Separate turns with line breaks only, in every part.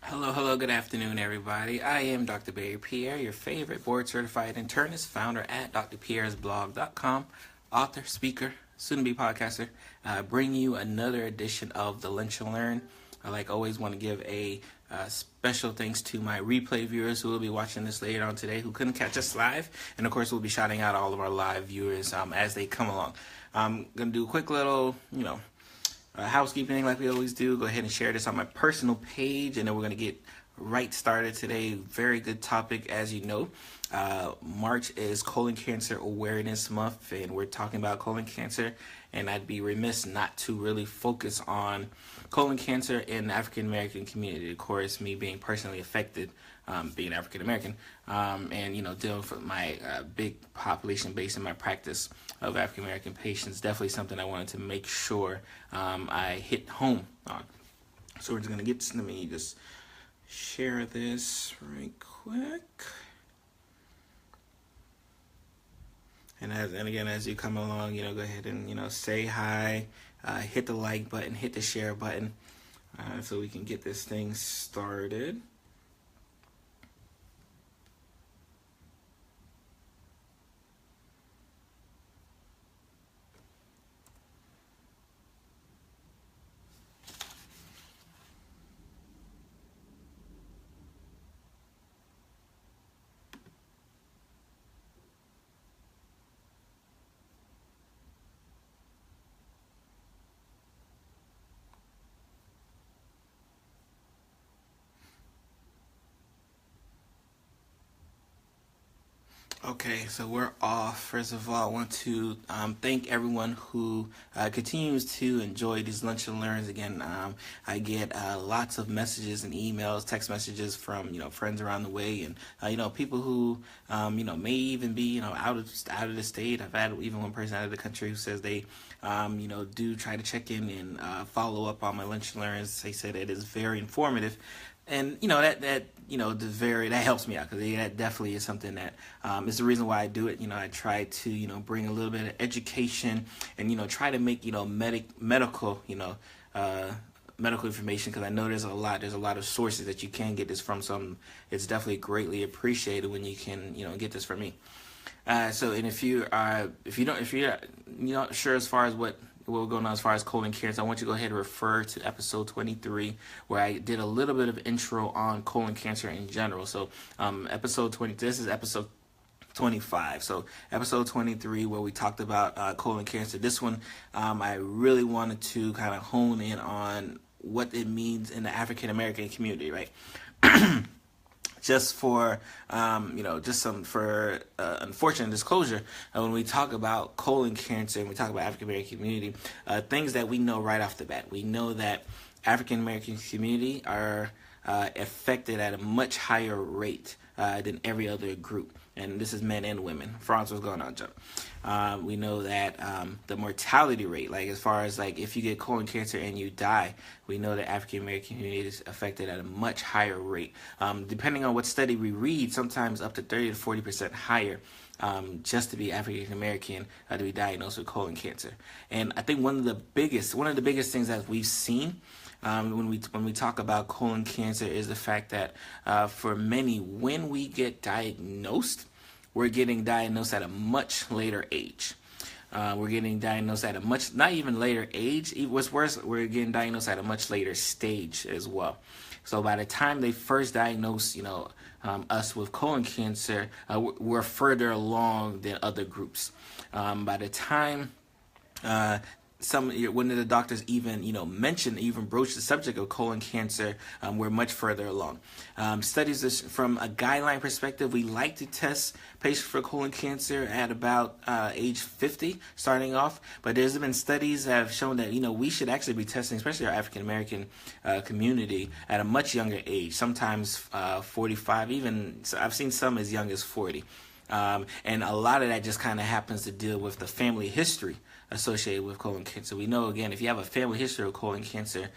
Hello, good afternoon, everybody. I am Dr. Pierre, your favorite board-certified internist, founder at drpierresblog.com, author, speaker, soon-to-be podcaster, bring you another edition of the Lunch and Learn. I like always want to give a special thanks to my replay viewers who will be watching this later on today who couldn't catch us live, and of course we'll be shouting out all of our live viewers as they come along. I'm going to do a quick little, housekeeping like we always do. Go ahead and share this on my personal page, and then we're going to get right started today. Very good topic, as you know. March is Colon Cancer Awareness Month, and we're talking about colon cancer, and I'd be remiss not to really focus on colon cancer in the African American community. Of course, me being personally affected, being African American, and dealing with my big population base in my practice of African American patients, definitely something I wanted to make sure I hit home on. So we're just gonna let me just share this right quick. And again, as you come along, go ahead and say hi, hit the like button, hit the share button, so we can get this thing started. Okay, so we're off. First of all, I want to thank everyone who continues to enjoy these Lunch and Learns. Again, I get lots of messages and emails, text messages from friends around the way, and people who may even be out of the state. I've had even one person out of the country who says they do try to check in and follow up on my Lunch and Learns. They said it is very informative. And that helps me out, because that definitely is something that is the reason why I do it. I try to bring a little bit of education and try to make medical information, because I know there's a lot of sources that you can get this from. So it's definitely greatly appreciated when you can get this from me. So, and if you're not sure as far as what going on as far as colon cancer, I want you to go ahead and refer to episode 23, where I did a little bit of intro on colon cancer in general. So episode 20, this is episode 25. So episode 23, where we talked about colon cancer. This one, I really wanted to kind of hone in on what it means in the African American community, right? Just for, unfortunate disclosure, when we talk about colon cancer and we talk about African American community, things that we know right off the bat. We know that African American community are affected at a much higher rate than every other group. And this is men and women. France, what's going on, Joe? We know that the mortality rate, like as far as like if you get colon cancer and you die, we know that African American community is affected at a much higher rate. Depending on what study we read, sometimes up to 30 to 40% higher, just to be African American to be diagnosed with colon cancer. And I think one of the biggest things that we've seen when we talk about colon cancer is the fact that for many, when we get diagnosed, we're getting diagnosed at a much later age. We're getting diagnosed at a much, not even later age. What's worse, we're getting diagnosed at a much later stage as well. So by the time they first diagnose, us with colon cancer, we're further along than other groups. By the time one of the doctors even broach the subject of colon cancer, we're much further along. Studies from a guideline perspective, we like to test patients for colon cancer at about age 50 starting off, but there's been studies that have shown that we should actually be testing, especially our African American community, at a much younger age, sometimes 45, even I've seen some as young as 40. And a lot of that just kind of happens to deal with the family history associated with colon cancer. We know, again, if you have a family history of colon cancer,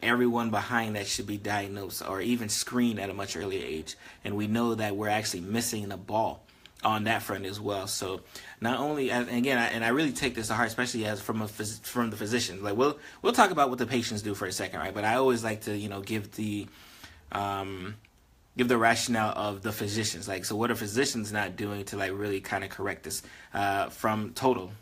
everyone behind that should be diagnosed or even screened at a much earlier age. And we know that we're actually missing the ball on that front as well. So not only, and again, I really take this to heart, especially as from the physicians. Like we'll talk about what the patients do for a second, right? But I always like to give the give the rationale of the physicians. Like, so what are physicians not doing to like really kind of correct this from total,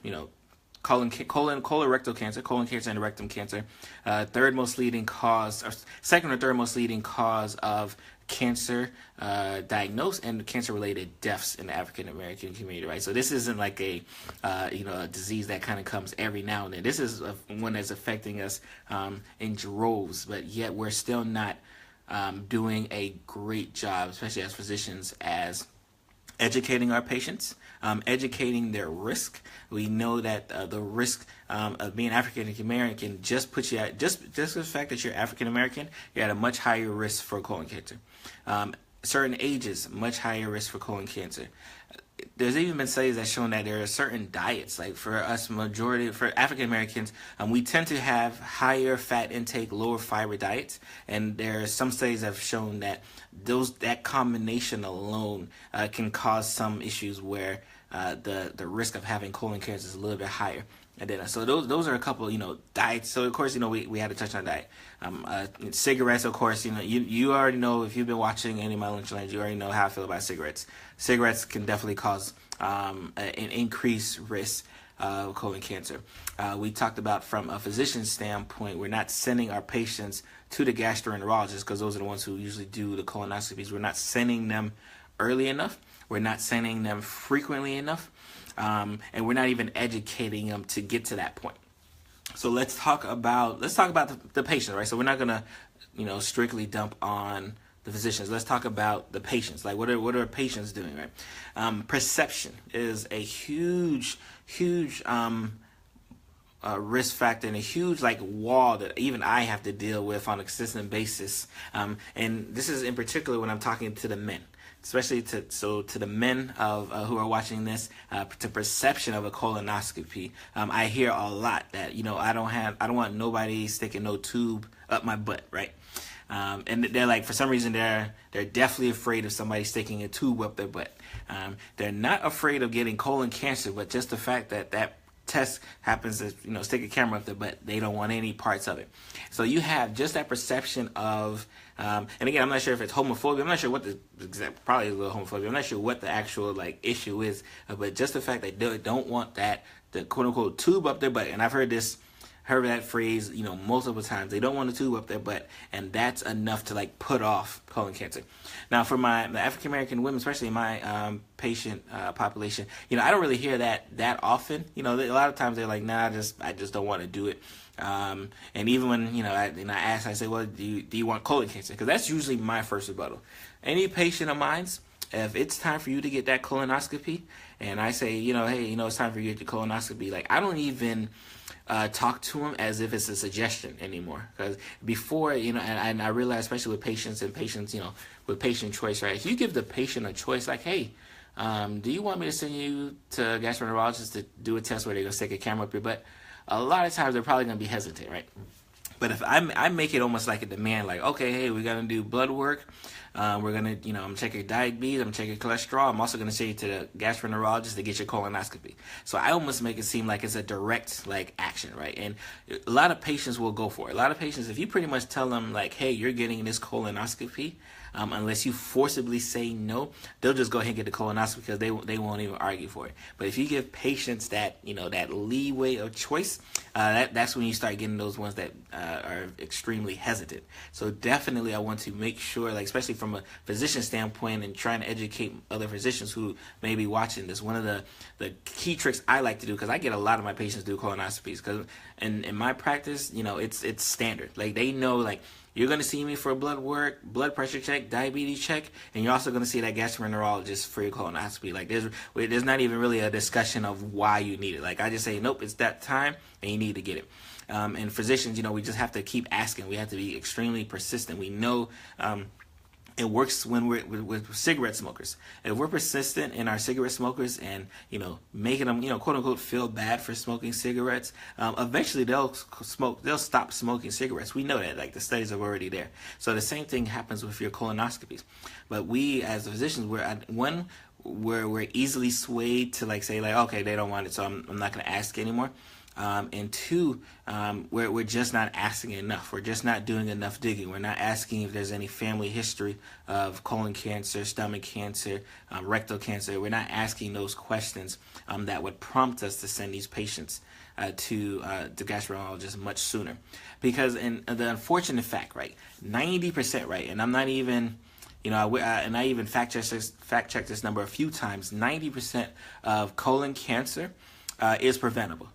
colorectal cancer, colon cancer, and rectum cancer, third most leading cause, or second or third most leading cause of cancer diagnosed and cancer-related deaths in the African American community, right? So this isn't like a disease that kind of comes every now and then. This is one that's affecting us in droves, but yet we're still not doing a great job, especially as physicians, as educating our patients, educating their risk. We know that the risk of being African American just puts you at just the fact that you're African American, you're at a much higher risk for colon cancer. Certain ages, much higher risk for colon cancer. There's even been studies that shown that there are certain diets, like for us, for African Americans, we tend to have higher fat intake, lower fiber diets, and there are some studies that have shown that that combination alone can cause some issues where the risk of having colon cancer is a little bit higher. And then, so those are a couple, diets. So of course, we had to touch on diet. Cigarettes, of course, you already know, if you've been watching any of my lunch lines, you already know how I feel about cigarettes. Cigarettes can definitely cause an increased risk of colon cancer. We talked about, from a physician's standpoint, we're not sending our patients to the gastroenterologist, because those are the ones who usually do the colonoscopies. We're not sending them early enough. We're not sending them frequently enough. And we're not even educating them to get to that point. So let's talk about the patient, right? So we're not gonna, strictly dump on the physicians. Let's talk about the patients. Like, what are patients doing, right? Perception is a huge risk factor, and a huge wall that even I have to deal with on a consistent basis. And this is in particular when I'm talking to the men. Especially to the men who are watching this, to perception of a colonoscopy, I hear a lot that I don't want nobody sticking no tube up my butt, right? And they're like, for some reason they're definitely afraid of somebody sticking a tube up their butt. They're not afraid of getting colon cancer, but just the fact that test happens to stick a camera up there, but they don't want any parts of it. So you have just that perception of, and again, I'm not sure if it's homophobia. I'm not sure what the exact, probably a little homophobia. I'm not sure what the actual issue is, but just the fact that they don't want the quote unquote tube up their butt. And I've heard that phrase, multiple times. They don't want a tube up their butt, and that's enough to put off colon cancer. Now, for the African American women, especially in my patient population, I don't really hear that often. A lot of times they're like, nah, I just don't want to do it. And even when I ask, I say, well, do you want colon cancer? Because that's usually my first rebuttal. Any patient of mine's, if it's time for you to get that colonoscopy, and I say, hey, it's time for you to get your colonoscopy, I don't even talk to them as if it's a suggestion anymore. Because before, and I realize, especially with patients, with patient choice, right? If you give the patient a choice, like, hey, do you want me to send you to a gastroenterologist to do a test where they're going to stick a camera up your butt? A lot of times they're probably going to be hesitant, right? But if I make it almost like a demand, like, okay, hey, we're going to do blood work. We're going to, I'm going to check your diabetes. I'm going to check your cholesterol. I'm also going to send you to the gastroenterologist to get your colonoscopy. So I almost make it seem like it's a direct, action, right? And a lot of patients will go for it. A lot of patients, if you pretty much tell them, hey, you're getting this colonoscopy, unless you forcibly say no, they'll just go ahead and get the colonoscopy because they won't even argue for it. But if you give patients that that leeway of choice, that's when you start getting those ones that are extremely hesitant. So definitely, I want to make sure, especially from a physician standpoint, and trying to educate other physicians who may be watching this. One of the key tricks I like to do, because I get a lot of my patients do colonoscopies, because in my practice, it's standard. They know, you're going to see me for blood work, blood pressure check, diabetes check, and you're also going to see that gastroenterologist for your colonoscopy. There's not even really a discussion of why you need it. I just say, nope, it's that time, and you need to get it. And physicians, we just have to keep asking. We have to be extremely persistent. We know it works when we're with cigarette smokers. If we're persistent in our cigarette smokers and, making them, quote unquote, feel bad for smoking cigarettes, eventually they'll stop smoking cigarettes. We know that, the studies are already there. So the same thing happens with your colonoscopies. But we, as physicians, we're easily swayed to say, okay, they don't want it, so I'm not going to ask anymore. And two, we're just not asking enough. We're just not doing enough digging. We're not asking if there's any family history of colon cancer, stomach cancer, rectal cancer. We're not asking those questions that would prompt us to send these patients to the gastroenterologist much sooner. Because in the unfortunate fact, right, 90%, right, and I'm not even, and I even fact checked this number a few times. 90% of colon cancer is preventable.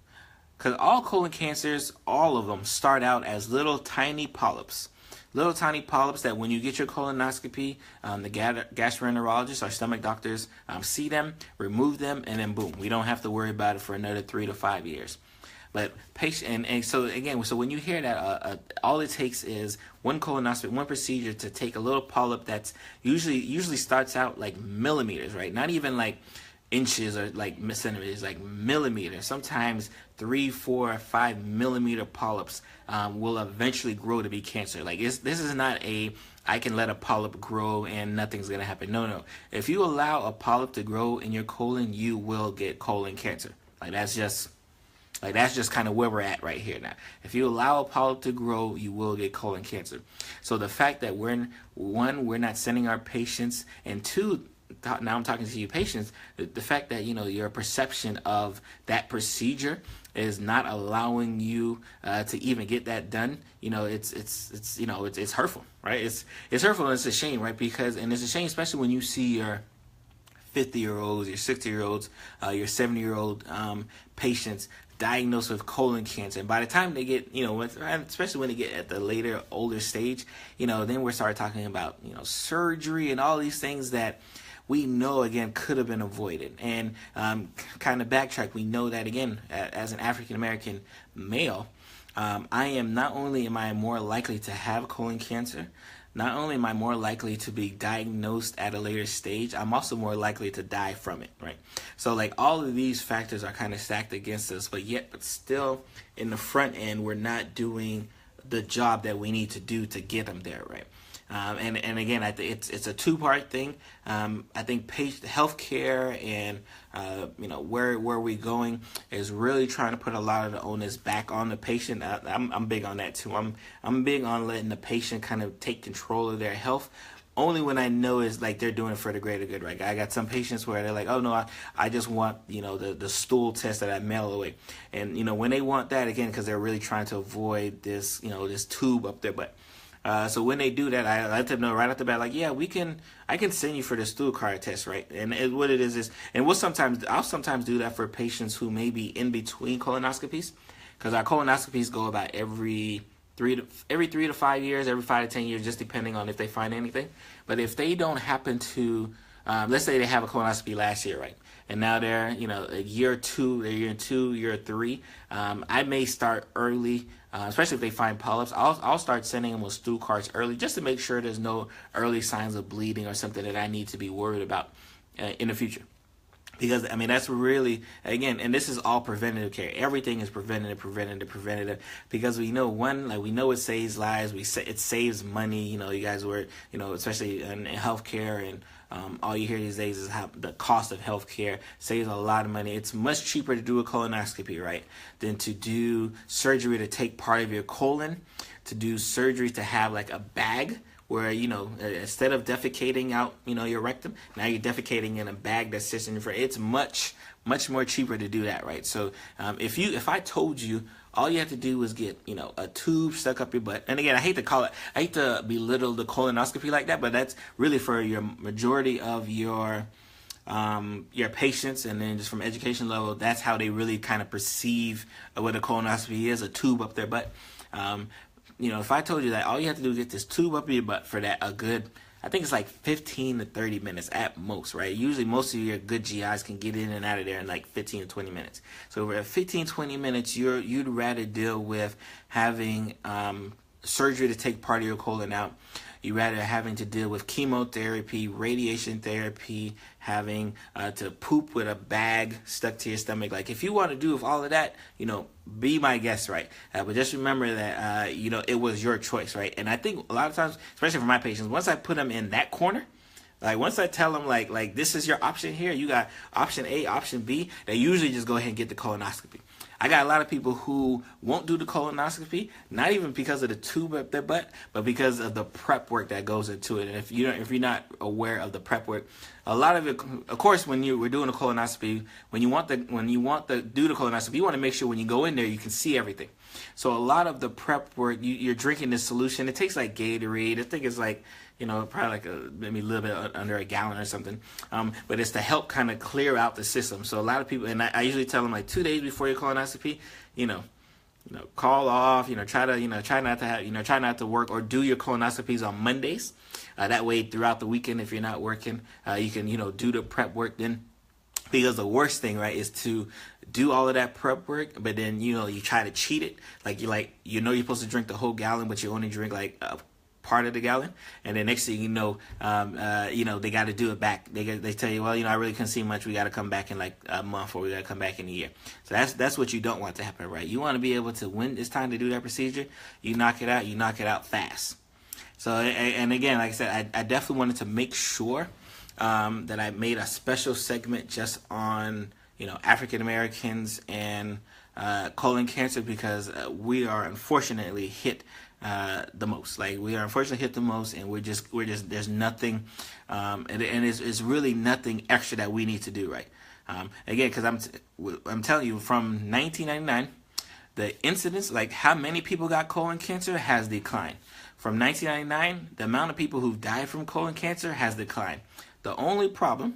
Because all colon cancers, all of them, start out as little tiny polyps. Little tiny polyps that when you get your colonoscopy, the gastroenterologists, our stomach doctors, see them, remove them, and then boom, we don't have to worry about it for another 3 to 5 years. But patient, and so again, so when you hear that, all it takes is one colonoscopy, one procedure to take a little polyp that's usually starts out like millimeters, right? Not even like inches or like centimeters, like millimeters. Sometimes 3, 4, 5 millimeter polyps will eventually grow to be cancer. Like this is not I can let a polyp grow and nothing's gonna happen. No. If you allow a polyp to grow in your colon, you will get colon cancer. That's just kind of where we're at right here now. If you allow a polyp to grow, you will get colon cancer. So the fact that we're not sending our patients, and two, now I'm talking to you patients, the fact that your perception of that procedure is not allowing you to even get that done, it's hurtful, right? It's hurtful, and it's a shame, right? Because it's a shame, especially when you see your 50-year-olds, your 60-year-olds, your 70-year-old patients diagnosed with colon cancer, and by the time they get, especially when they get at the later, older stage, then we start talking about, surgery and all these things that we know, again, could have been avoided. And kind of backtrack, we know that, again, as an African-American male, not only am I more likely to have colon cancer, not only am I more likely to be diagnosed at a later stage, I'm also more likely to die from it, right? So all of these factors are kind of stacked against us, but still in the front end, we're not doing the job that we need to do to get them there, right? And again, I think it's a two-part thing. I think healthcare and where we're going is really trying to put a lot of the onus back on the patient. I'm big on that too. I'm big on letting the patient kind of take control of their health. Only when I know is they're doing it for the greater good, right? I got some patients where they're like, oh no, I just want the stool test that I mail away, and when they want that, again, because they're really trying to avoid this this tube up their butt. So when they do that, I let them know right off the bat, I can send you for the stool card test, right? And what it is, and I'll sometimes do that for patients who may be in between colonoscopies, because our colonoscopies go about every 3 to 5 years, every 5 to 10 years, just depending on if they find anything. But if they don't happen to, let's say they have a colonoscopy last year, right? And now they're, year 2, year 3. I may start early, especially if they find polyps. I'll start sending them with stool cards early, just to make sure there's no early signs of bleeding or something that I need to be worried about in the future. Because, that's really, again, and this is all preventative care. Everything is preventative. Because we know, we know it saves lives. It saves money. You guys were, especially in healthcare, and all you hear these days is how the cost of healthcare saves a lot of money. It's much cheaper to do a colonoscopy, right, than to do surgery to take part of your colon, to do surgery to have a bag, where, instead of defecating out, your rectum, now you're defecating in a bag that sits in your front. It's much more cheaper to do that, right? So if I told you all you have to do is get, a tube stuck up your butt, and again, I hate to belittle the colonoscopy like that, but that's really for your majority of your patients, and then just from education level, that's how they really kind of perceive what a colonoscopy is, a tube up their butt. If I told you that all you have to do is get this tube up your butt for that, I think it's 15 to 30 minutes at most, right? Usually most of your good GIs can get in and out of there in 15 to 20 minutes. So over 15, 20 minutes, you'd rather deal with having surgery to take part of your colon out. You'd rather having to deal with chemotherapy, radiation therapy, having to poop with a bag stuck to your stomach. If you want to do with all of that, be my guest, right? But just remember that, it was your choice, right? And I think a lot of times, especially for my patients, once I put them in that corner, once I tell them, this is your option here, you got option A, option B, they usually just go ahead and get the colonoscopy. I got a lot of people who won't do the colonoscopy, not even because of the tube up their butt, but because of the prep work that goes into it. And if you're not aware of the prep work, a lot of it, of course, when we're doing a colonoscopy, when you want to do the colonoscopy, you want to make sure when you go in there you can see everything. So a lot of the prep work, you're drinking this solution. It takes like Gatorade. I think it's like, probably like maybe a little bit under a gallon or something. But it's to help kind of clear out the system. So a lot of people, and I usually tell them like 2 days before your colonoscopy, call off, try not to work, or do your colonoscopies on Mondays. That way throughout the weekend, if you're not working, you can, do the prep work then. Because the worst thing, right, is to do all of that prep work, but then, you try to cheat it. Like, you're supposed to drink the whole gallon, but you only drink like a part of the gallon. And then next thing you know, they got to do it back. They tell you, well, I really couldn't see much. We got to come back in like a month, or we got to come back in a year. So that's what you don't want to happen, right? You want to be able to, when it's time to do that procedure, you knock it out fast. So, and again, like I said, I definitely wanted to make sure that I made a special segment just on, African Americans and colon cancer, because we are unfortunately hit the most. Like, we are unfortunately hit the most, and we're just there's nothing, and it's really nothing extra that we need to do, right? Again, because I'm telling you, from 1999, the incidence, like how many people got colon cancer, has declined. From 1999, the amount of people who've died from colon cancer has declined. The only problem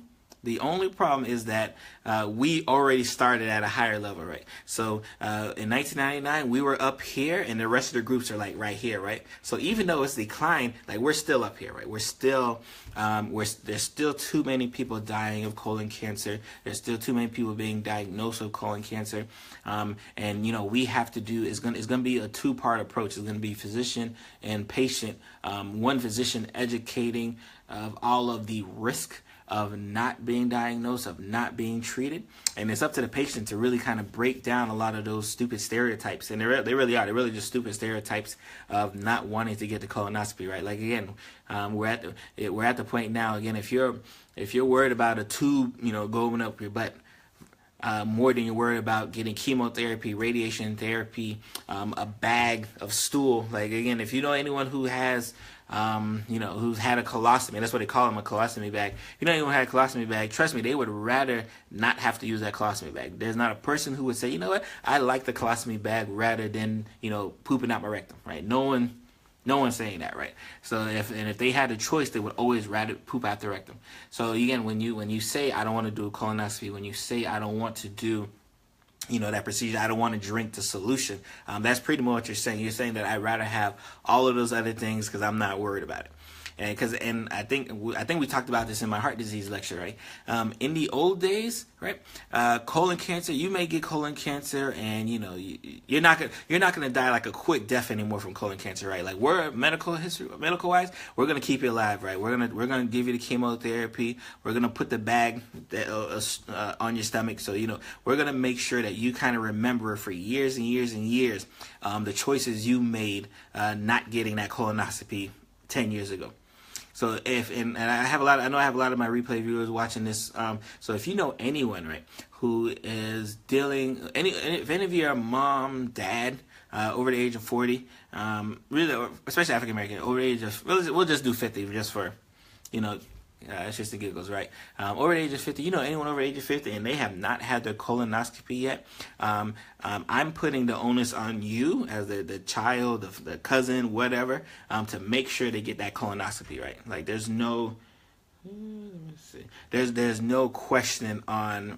is that we already started at a higher level, right? So in 1999, we were up here, and the rest of the groups are like right here, right? So even though it's declined, like we're still up here, right? We're still there's still too many people dying of colon cancer. There's still too many people being diagnosed with colon cancer, and we have to do. It's gonna be a two-part approach. It's gonna be physician and patient. One physician educating of all of the risk of not being diagnosed, of not being treated, and it's up to the patient to really kind of break down a lot of those stupid stereotypes, and they really are. They're really just stupid stereotypes of not wanting to get the colonoscopy, right? Like, again, we're at the point now. Again, if you're worried about a tube, going up your butt, more than you're worried about getting chemotherapy, radiation therapy, a bag of stool. Like, again, if you know anyone who has who's had a colostomy, that's what they call them, a colostomy bag. If you know anyone who had a colostomy bag, trust me, they would rather not have to use that colostomy bag. There's not a person who would say, you know what, I like the colostomy bag rather than, pooping out my rectum, right? No one's saying that, right? So if they had a choice, they would always rather poop out the rectum. So again, when you say I don't want to do a colonoscopy, when you say I don't want to do that procedure, I don't want to drink the solution, that's pretty much what you're saying. You're saying that I'd rather have all of those other things because I'm not worried about it. And I think we talked about this in my heart disease lecture, right? In the old days, right? Colon cancer, you may get colon cancer, and you're not gonna die like a quick death anymore from colon cancer, right? Like, we're medical wise, we're gonna keep you alive, right? We're gonna give you the chemotherapy. We're gonna put the bag on your stomach, so we're gonna make sure that you kind of remember for years and years and years the choices you made not getting that colonoscopy 10 years ago. So and I know I have a lot of my replay viewers watching this. So if you know anyone, right, who is dealing, if any of you are mom, dad, over the age of 40, really, especially African American, over the age of, we'll just do 50 just for, it's just the giggles, right? Over the age of 50, anyone over the age of 50 and they have not had their colonoscopy yet, I'm putting the onus on you as the child, the cousin, whatever, to make sure they get that colonoscopy, right? Like, there's no question on,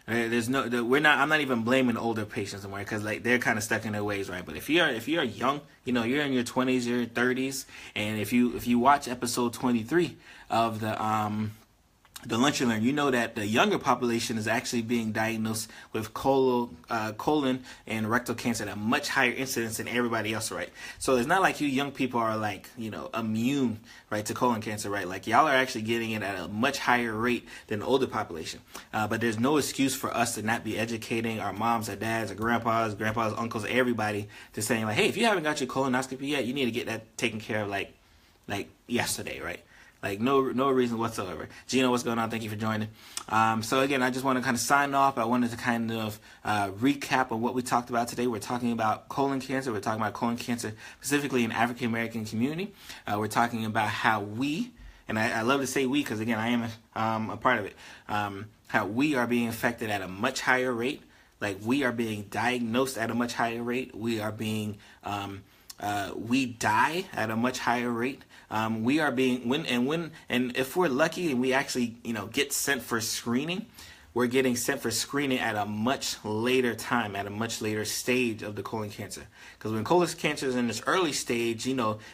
I'm not even blaming older patients anymore, because like they're kind of stuck in their ways, right? But if you're young, you're in your 20s, your 30s, and if you watch episode 23 of the Lunch and Learn, you know that the younger population is actually being diagnosed with colon and rectal cancer at a much higher incidence than everybody else, right? So it's not like you young people are like, immune, right, to colon cancer, right? Like, y'all are actually getting it at a much higher rate than the older population. But there's no excuse for us to not be educating our moms, our dads, our grandpas, uncles, everybody, to saying like, hey, if you haven't got your colonoscopy yet, you need to get that taken care of like yesterday, right? Like no reason whatsoever. Gino, what's going on? Thank you for joining. So again, I just want to kind of sign off. I wanted to kind of recap on what we talked about today. We're talking about colon cancer. We're talking about colon cancer specifically in African American community. We're talking about how we, and I love to say we because again I am a part of it. How we are being affected at a much higher rate. Like we are being diagnosed at a much higher rate. We are being we die at a much higher rate. We are being and if we're lucky and we actually get sent for screening, we're getting sent for screening at a much later time, at a much later stage of the colon cancer. Because when colon cancer is in this early stage,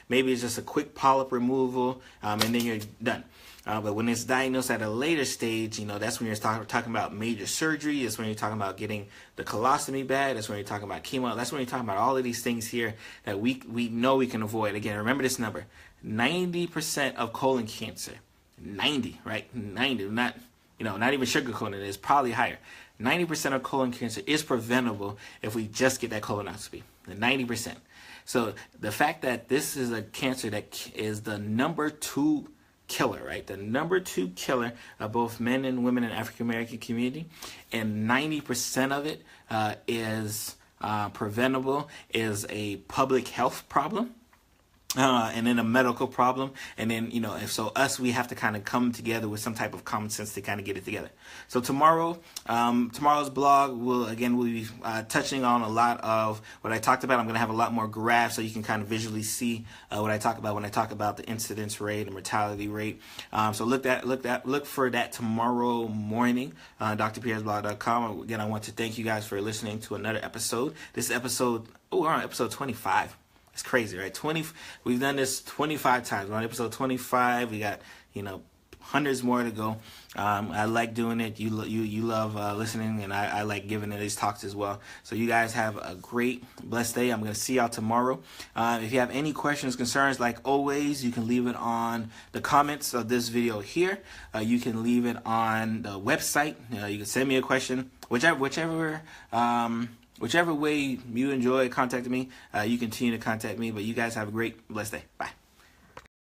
maybe it's just a quick polyp removal, and then you're done. But when it's diagnosed at a later stage, that's when you're talking about major surgery. That's when you're talking about getting the colostomy bag. That's when you're talking about chemo. That's when you're talking about all of these things here that we know we can avoid. Again, remember this number: 90% of colon cancer, 90, right? 90, not even sugarcoating it. It's probably higher. 90% of colon cancer is preventable if we just get that colonoscopy. The 90%. So the fact that this is a cancer that is the number 2 killer, right? The number 2 killer of both men and women in the African American community, and 90% of it is preventable, is a public health problem. And then a medical problem, and then if so us, we have to kind of come together with some type of common sense to kind of get it together. So tomorrow's blog will be touching on a lot of what I talked about. I'm going to have a lot more graphs so you can kind of visually see what I talk about when I talk about the incidence rate and mortality rate. So look for that tomorrow morning, drpierresblog.com. Again, I want to thank you guys for listening to another episode. This episode, we're on episode 25. It's crazy, right? We've done this 25 times. We're on episode 25. We got, hundreds more to go. I like doing it. You love listening, and I like giving these talks as well. So you guys have a great, blessed day. I'm going to see y'all tomorrow. If you have any questions, concerns, like always, you can leave it on the comments of this video here. You can leave it on the website. You can send me a question, whichever way you enjoy contacting me, you continue to contact me. But you guys have a great, blessed day. Bye.